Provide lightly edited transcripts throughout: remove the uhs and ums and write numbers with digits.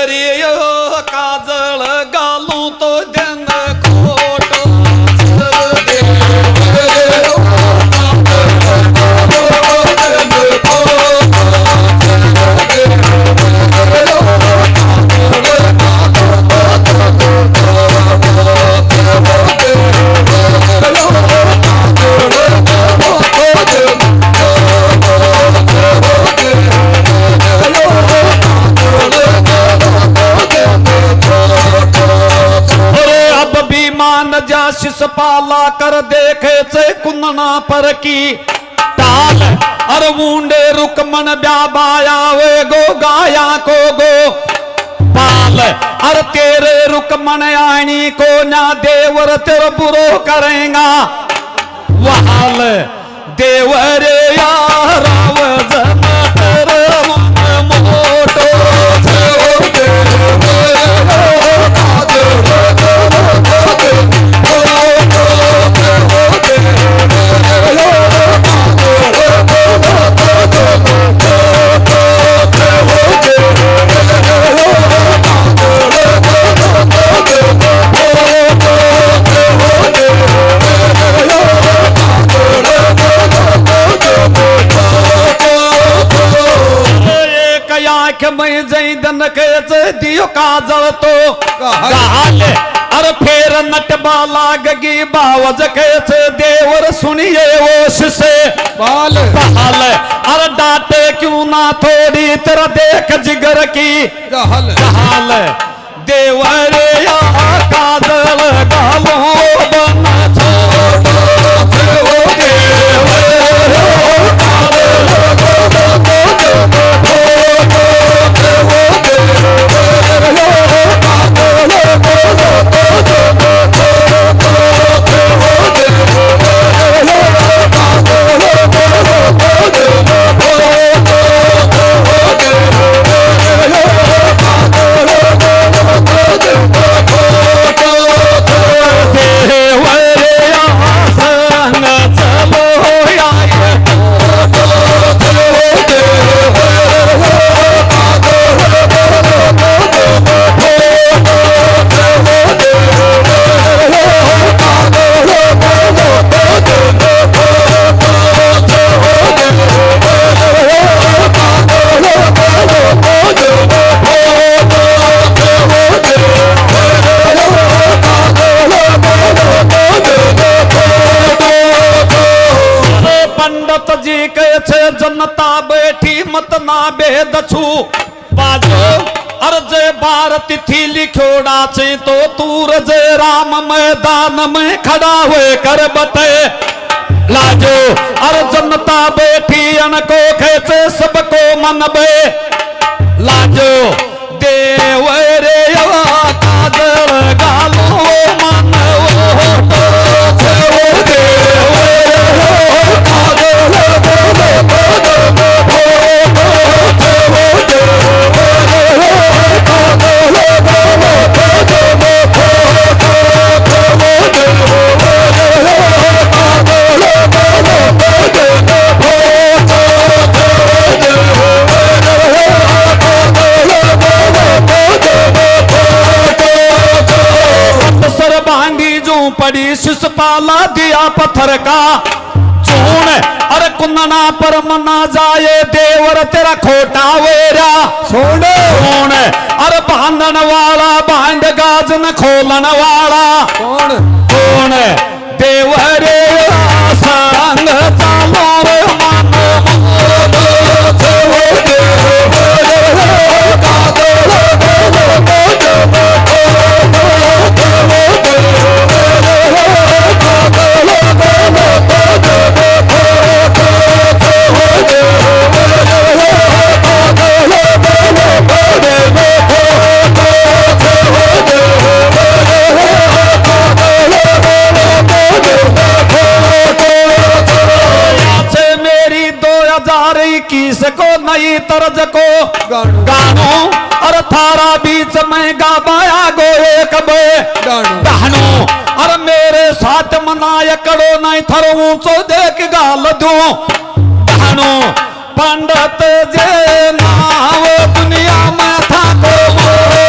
रे काजळ घालू तो देन खोट जाशिस पाला कर देखे से कुंदना पर की ताल अरवुंडे रुकमन ब्याबाया वे गो गाया को गो पाल अर तेरे रुकमन आनी को ना देवर तेरे बुरो करेगा वहाल देवरे यार मोटो मैं जैदन के दियो काजल तो गाले अर फेर नटबाला गगी बावज के देवर सुनिए ओश से बाल अर डांटे क्यों ना थोड़ी तेरा देख जिगर की गहाल देवर या काजल गालो बना जनता बैठी मत ना बेद छु बाजो अर्जे भारत थी लिखोड़ा से तो तूर जे राम मैदान में खड़ा हुए कर बते लाजो अर जनता बैठी अनको खेचे सबको मन बे लाजो देव रे काजल गालो मन पड़ी शिषपाला दिया पत्थर का चून अरे कुंदना पर मना जाए देवर तेरा खोटा वेरा सोन अरे बांधन वाला बांध गाजन खोलन वाला कौन देवरे संग चालो रे मानो किसको नई तर्ज को गानो और थारा बीच में गाबाया गो एक बे गानो और मेरे साथ मनाया करो नहीं थरो ऊंचो देख गाल दो गानो पंडित जे नाव दुनिया में था को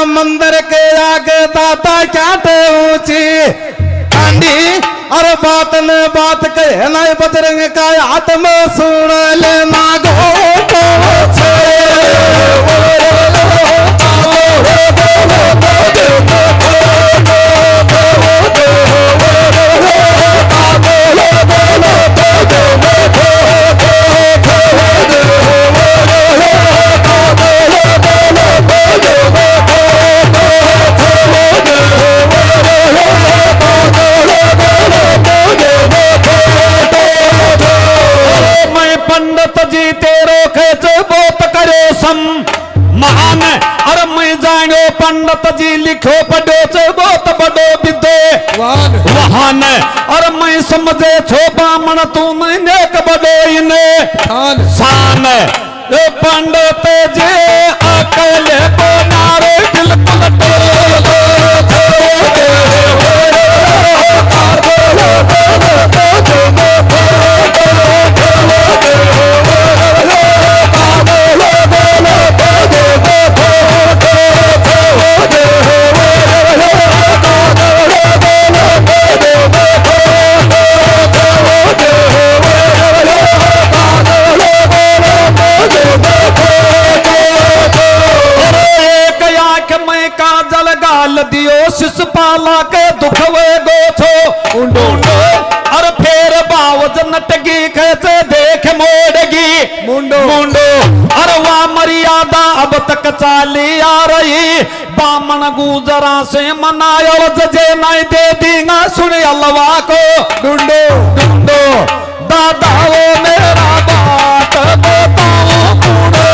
मंदिर के आगे दाता क्या ऊंची कांडी अरे बात ने बात कहे ना बजरंग का हाथ में सुन ले ना गो महान और मैं जानो पंडित जी लिखो पढ़ो च बहुत बड़ो विद्वान वहान और मैं समझे छो ब्राह्मण तू नेक बड़ो इने शान पंडित जी अकेले बनारे बिल्कुल दियो शिशुपाला के दुखवे गो छो ढूंढो और फिर बावज नटगी कैसे देख मोड़गी मुंडो मुंडो और वह मर्यादा अब तक चाली आ रही बामन गुजरा से मनायो जजे नहीं दे दीगा सुन अल्लाह को ढूंढो ढूंढो दादा वो मेरा बात बताओ कूड़ो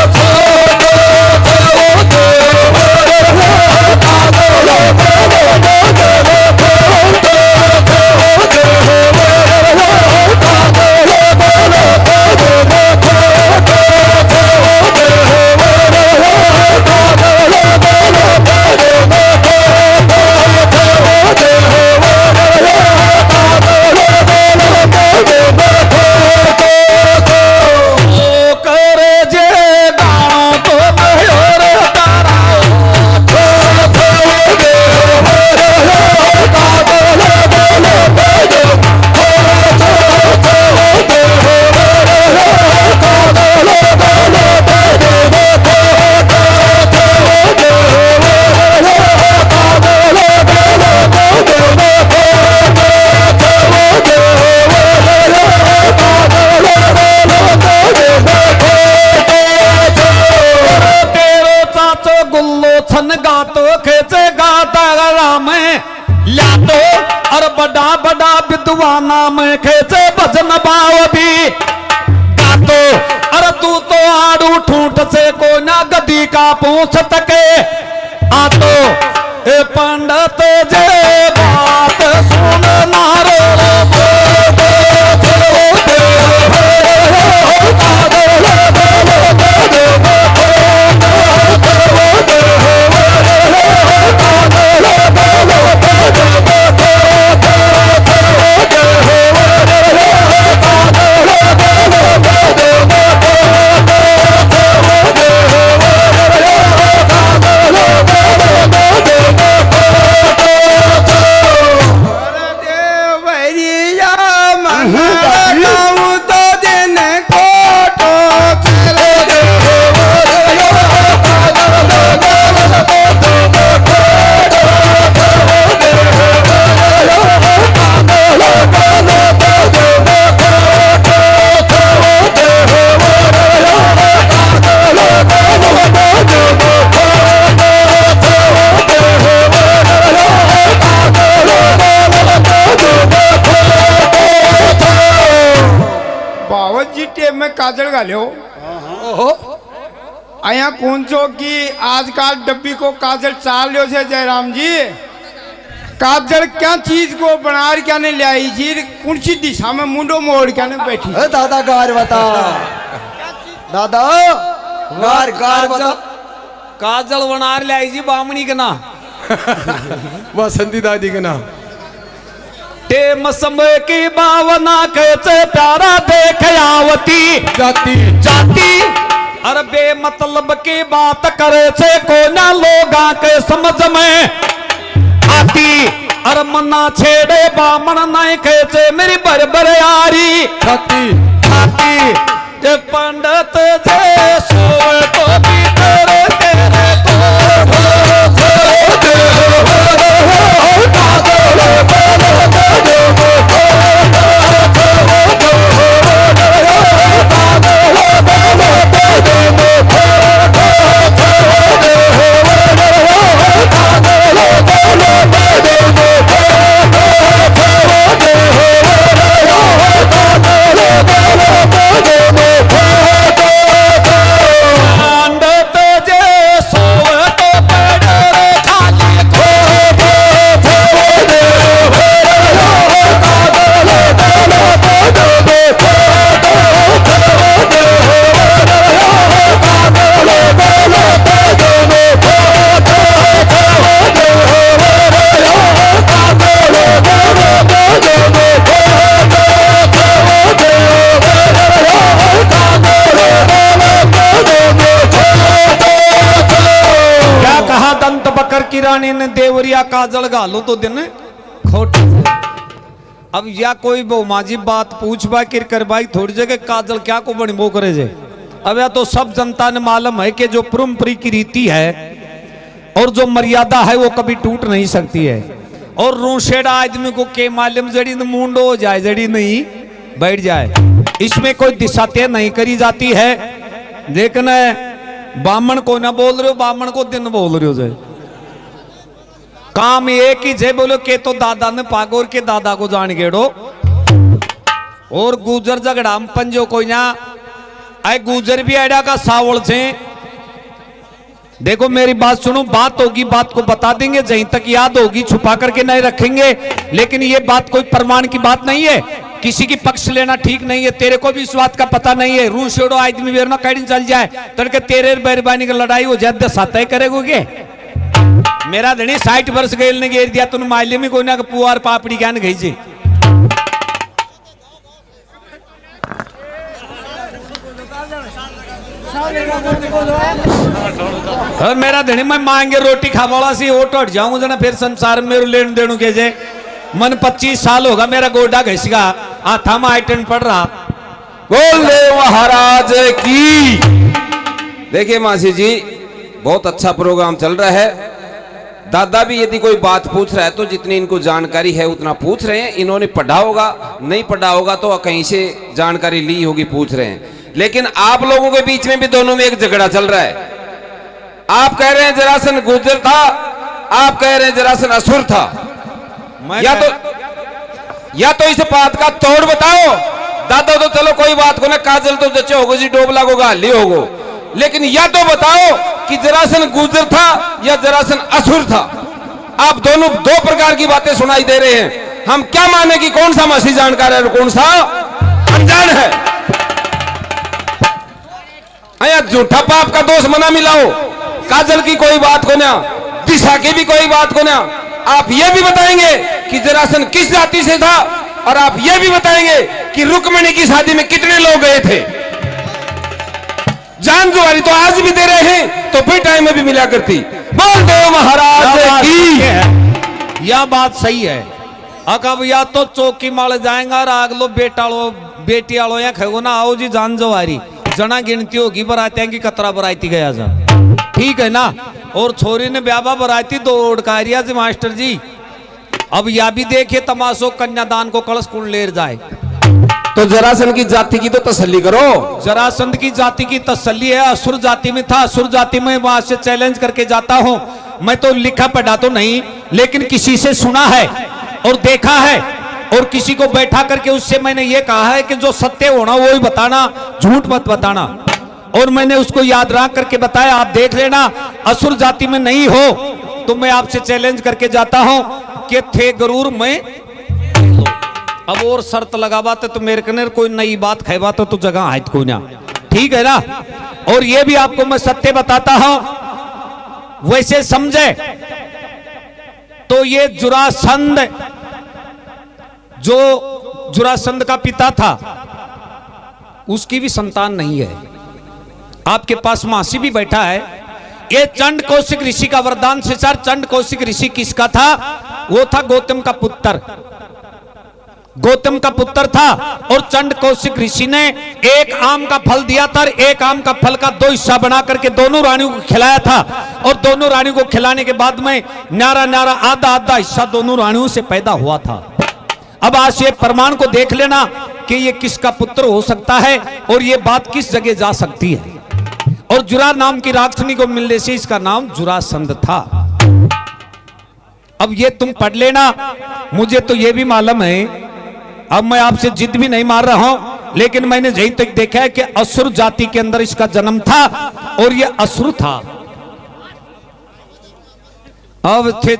विद्वाना में खेचे भजन भाव भी गातो अरे तू तो आड़ू ठूठ से को ना गदी का पूछ तके आतो ए पंडित जे बात सुन नारो काजल घालो अया कौन सो की आजकल डब्बी को काजल चाल लियो से जयराम जी काजल क्या चीज को बना क्या ने लाई जी कौन सी दिशा में मुंडो मोड़ क्या ने बैठी दादा गार बता दादा गार गार बता काजल बना लाई जी बामणी के ना वसंती दादी के ना टेम समय की भावना कैसे प्यारा देख आवती जाती जाती अरे बेमतलब की बात करे से को ना लोगा के समझ में आती। अरे मन्ना छेड़े बामण नहीं कैसे मेरी बरबर यारी छाती छाती ये पंडित जे सोए तो भी तेरे तेरे की रानी ने देवरिया काजल घालो तो दिन खोट। अब या कोई माजी बात पूछ बा किर कर भाई थोड़ी जगह काजल क्या को बनी वो करे जे। अब या तो सब जनता ने मालूम है कि जो परंपरा की रीति है और जो मर्यादा है वो कभी टूट नहीं सकती है। और रूशेड़ा आदमी को के मालूम जड़ी मुंडो हो जाए जड़ी नहीं बैठ जाए, इसमें कोई दिशा तय नहीं करी जाती है। लेकिन बामण को ना बोल रहे हो, बामण को दिन बोल रहे हो जाए काम एक ही जे बोलो के तो दादा ने पागोर के दादा को जान गेड़ो। और गुजर झगड़ा हम पंजो कोई ना आए गुजर भी आड़ा का सावल से। देखो मेरी बात सुनो, बात होगी बात को बता देंगे, जहीं तक याद होगी छुपा करके नहीं रखेंगे। लेकिन ये बात कोई प्रमाण की बात नहीं है, किसी की पक्ष लेना ठीक नहीं है। तेरे को भी इस बात का पता नहीं है, रूस छोड़ो आदमी वेरना कैडी चल जाए तड़के तेरे बैरबानी की लड़ाई हो जाए सातः करेगोगे। मेरा धनी 60 वर्ष गेल ने घेर दिया तुम माइले में कोई ना पुआर पापड़ी ज्ञान गई जी। और मेरा धनी मैं मांगे रोटी खावाला सी वो टट जाऊंगा जना फिर संसार में मेरे लेन देनु के जे। मन 25 साल होगा मेरा गोडा घसीगा हाथा में आइटन पड़ रहा। बोले महाराज की। देखिए मासी जी बहुत अच्छा प्रोग्राम चल रहा है। दादा भी यदि कोई बात पूछ रहा है तो जितनी इनको जानकारी है उतना पूछ रहे हैं। इन्होंने पढ़ा होगा नहीं पढ़ा होगा तो कहीं से जानकारी ली होगी पूछ रहे हैं। लेकिन आप लोगों के बीच में भी दोनों में एक झगड़ा चल रहा है। आप कह रहे हैं जरासन गुजर था, आप कह रहे हैं जरासन असुर था। या तो इस बात का तोड़ बताओ। दादा तो चलो कोई बात को ना काजल तो जचे होगो जी डोबला को गाली होगो, लेकिन या तो बताओ कि जरासन गुजर था या जरासन असुर था। आप दोनों दो प्रकार की बातें सुनाई दे रहे हैं। हम क्या माने कि कौन सा मासी जानकार है और कौन सा अनजान है। आया झूठा पाप का दोष मना मिलाओ। काजल की कोई बात को ना, दिशा की भी कोई बात को ना। आप ये भी बताएंगे कि जरासन किस जाति से था और आप ये भी बताएंगे कि रुक्मिणी की शादी में कितने लोग गए थे। जान जुआरी तो आज भी दे रहे हैं तो फिर टाइम में भी मिला करती। बोल दो महाराज की। यह बात सही है। अब या तो चौकी माल जाएगा राग लो बेटा लो बेटी आलो या खेगो ना आओ जी जान जुआरी जना गिनती होगी बरातियां की कतरा बराती गया जा ठीक है ना। और छोरी ने ब्याबा बराती दो ओडकारिया जी मास्टर जी। अब या भी देखिए तमाशो कन्यादान को कलश कुंड ले जाए तो जरासन की जाति की तो तसल्ली करो। जरासंध की जाति की तसल्ली है। असुर जाति में था, असुर जाति में वहां से चैलेंज करके जाता हूं। मैं तो लिखा पढ़ा तो नहीं लेकिन किसी से सुना है और देखा है और किसी को बैठा करके उससे मैंने ये कहा है कि जो सत्य होना वो ही बताना, झूठ मत बताना। और मैंने उसको याद रख करके बताया आप देख लेना असुर जाति में नहीं हो तो मैं आपसे चैलेंज करके जाता हूं कि थे गरूर मैं। अब और शर्त लगावा तो मेरे कने कोई नई बात खेवा तो जगह है कोई ना ठीक है ना। और ये भी आपको मैं सत्य बताता हूं वैसे समझे तो ये जुरासंध जो जुरासंध का पिता था उसकी भी संतान नहीं है। आपके पास मासी भी बैठा है। ये चंड कौशिक ऋषि का वरदान से सर, चंड कौशिक ऋषि किसका था? वो था गौतम का पुत्र, गौतम का पुत्र था। और चंड कौशिक ऋषि ने एक आम का फल दिया था, एक आम का फल का 2 हिस्सा बना करके दोनों रानियों को खिलाया था। और दोनों रानियों को खिलाने के बाद में न्यारा न्यारा आधा आधा हिस्सा दोनों रानियों से पैदा हुआ था। अब आज ये प्रमाण को देख लेना कि ये किसका पुत्र हो सकता है और ये बात किस जगह जा सकती है। और जुरा नाम की राक्षनी को मिलने से इसका नाम जुरासंध था। अब ये तुम पढ़ लेना, मुझे तो ये भी मालूम है, अब मैं आपसे जिद भी नहीं मार रहा हूं, लेकिन मैंने जहीं तक देखा है कि असुर जाति के अंदर इसका जन्म था और ये असुर था। अब थे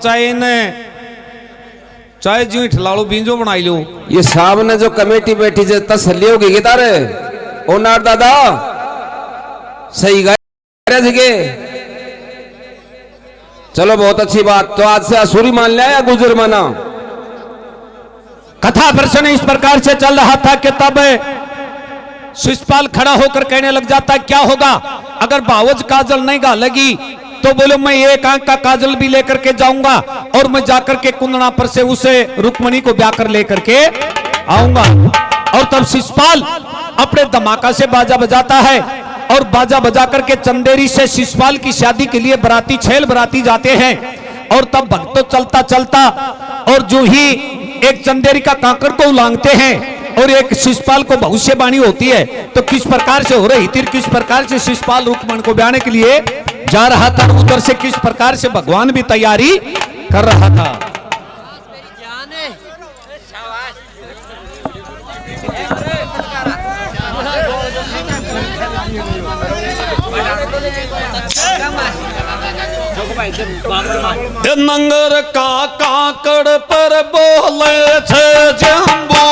चाहे जीठ लाड़ो बींजो बनाई लो। ये सामने जो कमेटी बैठी है तसल्ली होगी गितारे ओ नार दादा सही गाय जगे। चलो बहुत अच्छी बात। तो आज से असुरी मान लिया या गुजर माना? कथा प्रश्न इस प्रकार से चल रहा था कि तब शिषपाल खड़ा होकर कहने लग जाता, क्या होगा अगर बावज काजल नहीं गालेगी? तो बोले मैं एक आंख का काजल भी लेकर के जाऊंगा और मैं जाकर के कुंदना पर से उसे रुक्मणी को ब्याह कर लेकर के आऊंगा। और तब शिषपाल अपने धमाका से बाजा बजाता है और बाजा बजा करके चंदेरी से शिषपाल की शादी के लिए बराती छेल बराती जाते हैं। और तब भक्तों चलता चलता और जो ही एक चंदेरी का कांकर को उलांगते हैं और एक शिषपाल को भविष्यवाणी होती है। तो किस प्रकार से हो रही थी, किस प्रकार से शिषपाल रुक्मणी को ब्याहने के लिए जा रहा था, उधर से किस प्रकार से भगवान भी तैयारी कर रहा था। नंगर का काकड़ पर बोले छे जंबू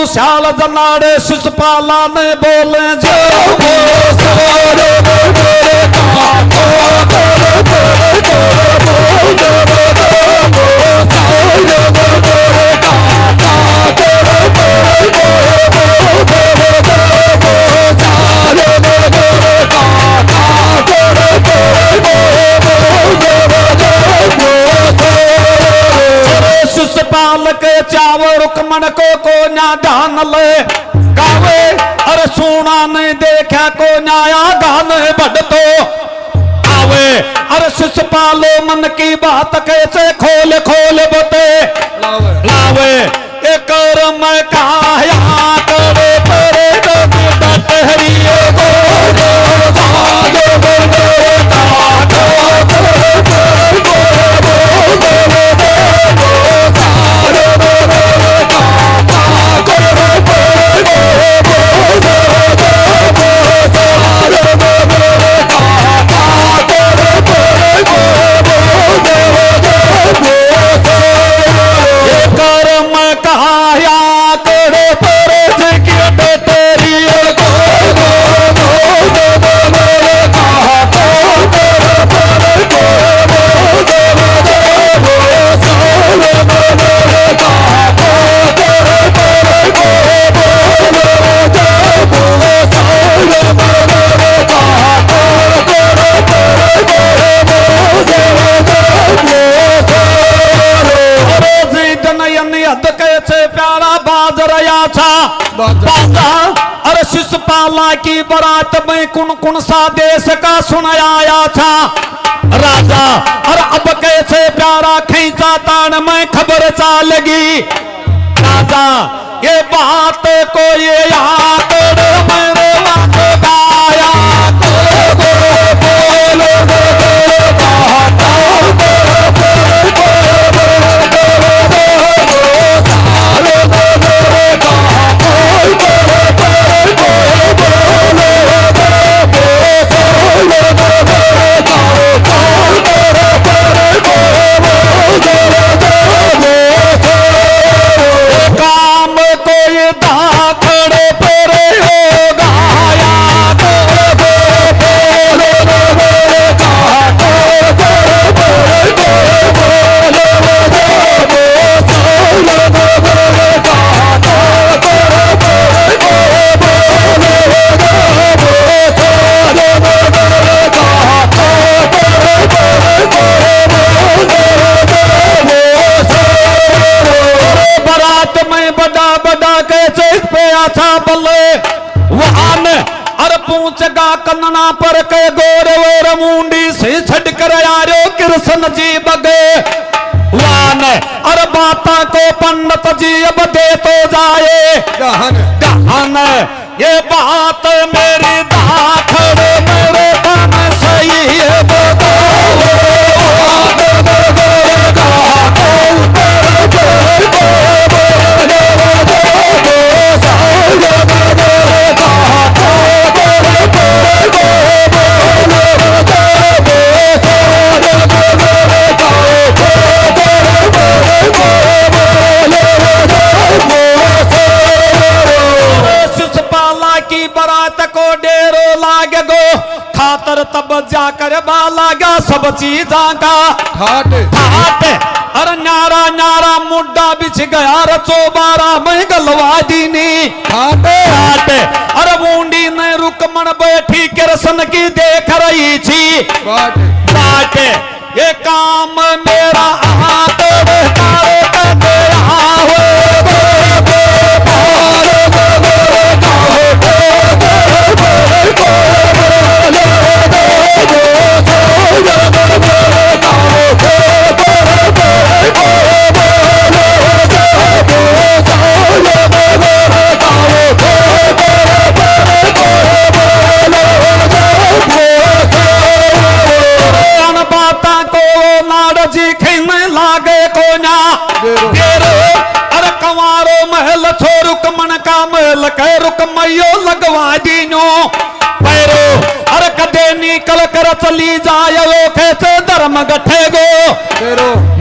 श्याल जनाड़े शिषपाला ने बोले शिषपाल के चावल रुक्मण को ना ध्यान ले गावे। अरे सोना नहीं देखा को न्याया गाने बढ़ तो आवे। अरे शिषपालो मन की बात कैसे खोल खोल बते लावे। एक मैं काया करे परे डटहरिए को अरे शिषपाला की बारात में कौन कौन सा देश का सुनाया था राजा। और अब कैसे प्यारा खींचा तान में खबर चालगी राजा। ये बात को ये याद मेरे बात गाया चल वहान अर पूछगा कन्ना पर के गोर और मुंडी से छड़ कर आरो कृष्ण जी बगे वान अर बाता को पंडित जी अब दे तो जाए गहन ये बात मेरी दाखड़ मेरे तन सही है खातर तब जाकर बालागा सब चीजा का ठाट अर न्यारा न्यारा मुड्डा बिछ गया रचो बारा में गलवा दीनी ठाट अर मुंडी ने रुकमण बैठी कृष्ण की देख रही थी ठाट ये काम मेरा हाथ रुकमैयो लगवा दीनो पैरो अरे कदे निकल कर चली जाए वो कैसे धर्म गठे गो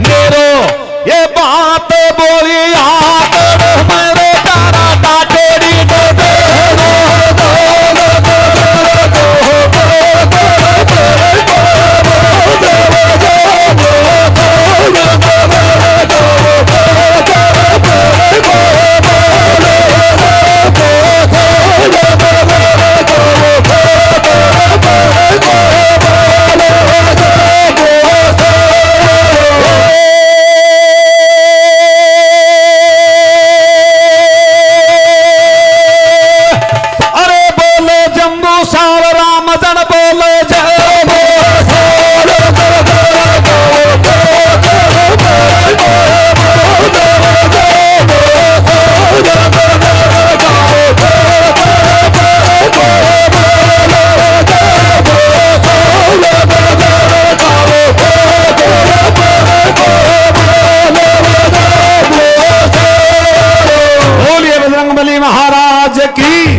मेरो ये बात बोली हाथ मेरे तारा टाटेड़ी महाराज की